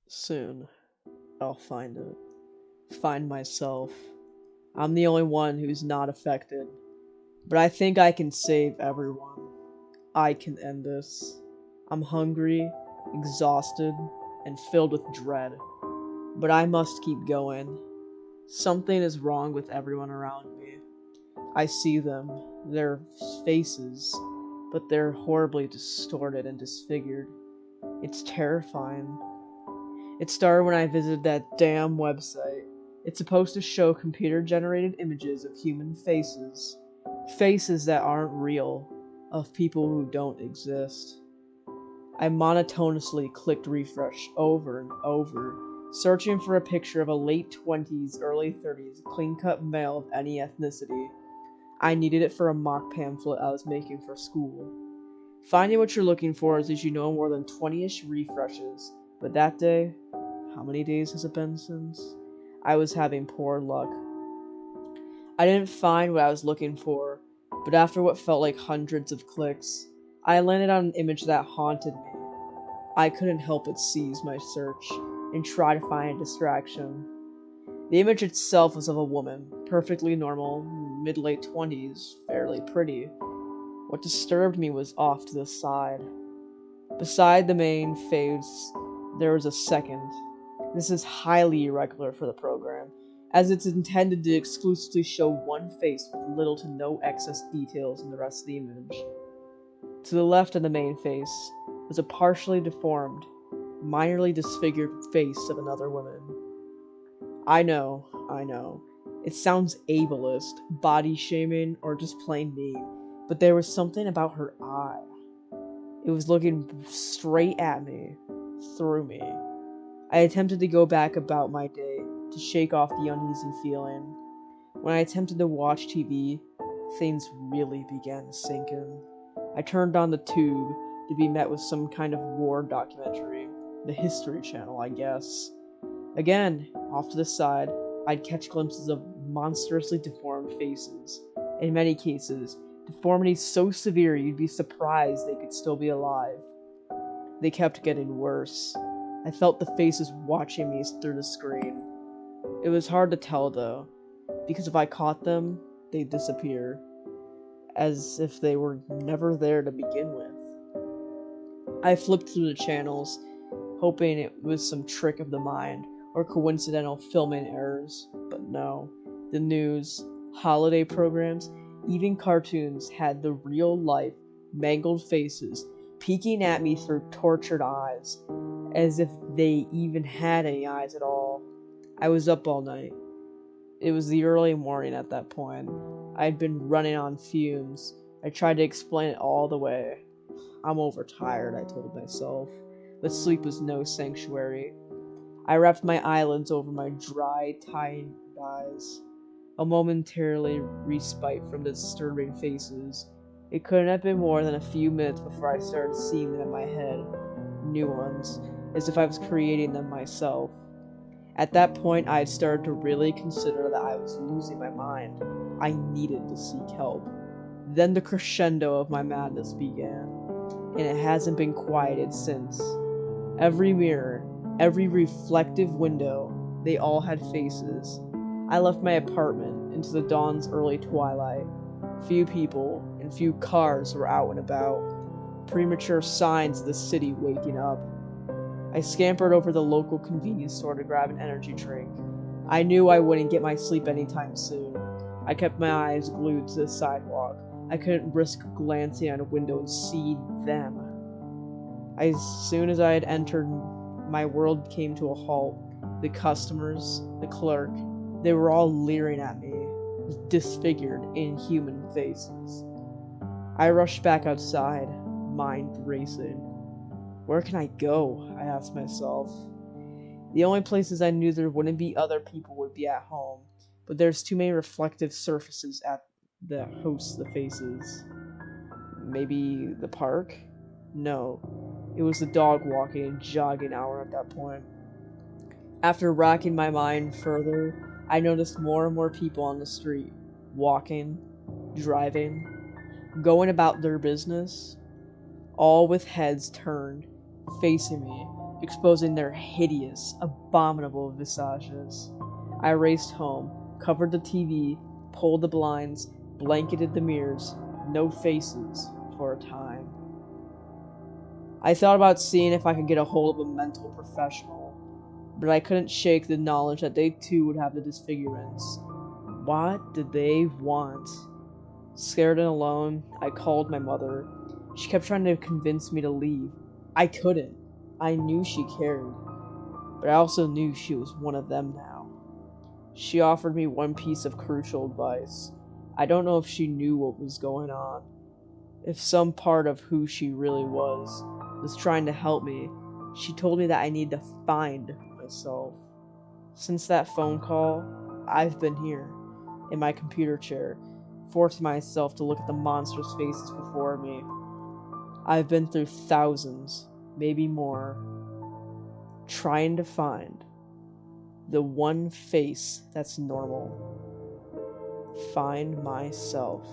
Soon, I'll find it. Find myself. I'm the only one who's not affected. But I think I can save everyone. I can end this. I'm hungry, exhausted, and filled with dread. But I must keep going. Something is wrong with everyone around me. I see them, their faces, but they're horribly distorted and disfigured. It's terrifying. It started when I visited that damn website. It's supposed to show computer-generated images of human faces. Faces that aren't real, of people who don't exist. I monotonously clicked refresh over and over, searching for a picture of a late 20s, early 30s, clean-cut male of any ethnicity. I needed it for a mock pamphlet I was making for school. Finding what you're looking for is usually no more than 20-ish refreshes, but that day, how many days has it been since? I was having poor luck. I didn't find what I was looking for, but after what felt like hundreds of clicks, I landed on an image that haunted me. I couldn't help but seize my search and try to find a distraction. The image itself was of a woman, perfectly normal, mid-late 20s, fairly pretty. What disturbed me was off to the side. Beside the main face, there was a second. This is highly irregular for the program, as it's intended to exclusively show one face with little to no excess details in the rest of the image. To the left of the main face was a partially deformed, minorly disfigured face of another woman. I know. It sounds ableist, body shaming, or just plain mean, but there was something about her eye. It was looking straight at me, through me. I attempted to go back about my day, to shake off the uneasy feeling. When I attempted to watch TV, things really began to sink in. I turned on the tube to be met with some kind of war documentary. The History Channel, I guess. Again, off to the side, I'd catch glimpses of monstrously deformed faces. In many cases, deformities so severe you'd be surprised they could still be alive. They kept getting worse. I felt the faces watching me through the screen. It was hard to tell though, because if I caught them, they'd disappear, as if they were never there to begin with. I flipped through the channels, hoping it was some trick of the mind, or coincidental filming errors, but no. The news, holiday programs, even cartoons had the real-life, mangled faces peeking at me through tortured eyes, as if they even had any eyes at all. I was up all night. It was the early morning at that point. I had been running on fumes. I tried to explain it all the way. I'm overtired, I told myself, but sleep was no sanctuary. I wrapped my eyelids over my dry, tired eyes, a momentarily respite from the disturbing faces. It couldn't have been more than a few minutes before I started seeing them in my head, new ones, as if I was creating them myself. At that point, I had started to really consider that I was losing my mind. I needed to seek help. Then the crescendo of my madness began, and it hasn't been quieted since. Every mirror, every reflective window, they all had faces. I left my apartment into the dawn's early twilight. Few people and few cars were out and about, premature signs of the city waking up. I scampered over the local convenience store to grab an energy drink. I knew I wouldn't get my sleep anytime soon. I kept my eyes glued to the sidewalk. I couldn't risk glancing out a window and see them. As soon as I had entered, my world came to a halt. The customers, the clerk, they were all leering at me with disfigured, inhuman faces. I rushed back outside, mind racing. Where can I go? I asked myself. The only places I knew there wouldn't be other people would be at home, but there's too many reflective surfaces at that host the faces. Maybe the park? No. It was the dog walking and jogging hour at that point. After racking my mind further, I noticed more and more people on the street, walking, driving, going about their business, all with heads turned, facing me, exposing their hideous, abominable visages. I raced home, covered the TV, pulled the blinds, blanketed the mirrors, no faces for a time. I thought about seeing if I could get a hold of a mental professional, but I couldn't shake the knowledge that they too would have the disfigurements. What did they want? Scared and alone, I called my mother. She kept trying to convince me to leave. I couldn't. I knew she cared, but I also knew she was one of them now. She offered me one piece of crucial advice. I don't know if she knew what was going on, if some part of who she really was trying to help me. She told me that I need to find myself. Since that phone call, I've been here, in my computer chair, forcing myself to look at the monstrous faces before me. I've been through thousands, maybe more, trying to find the one face that's normal. Find myself.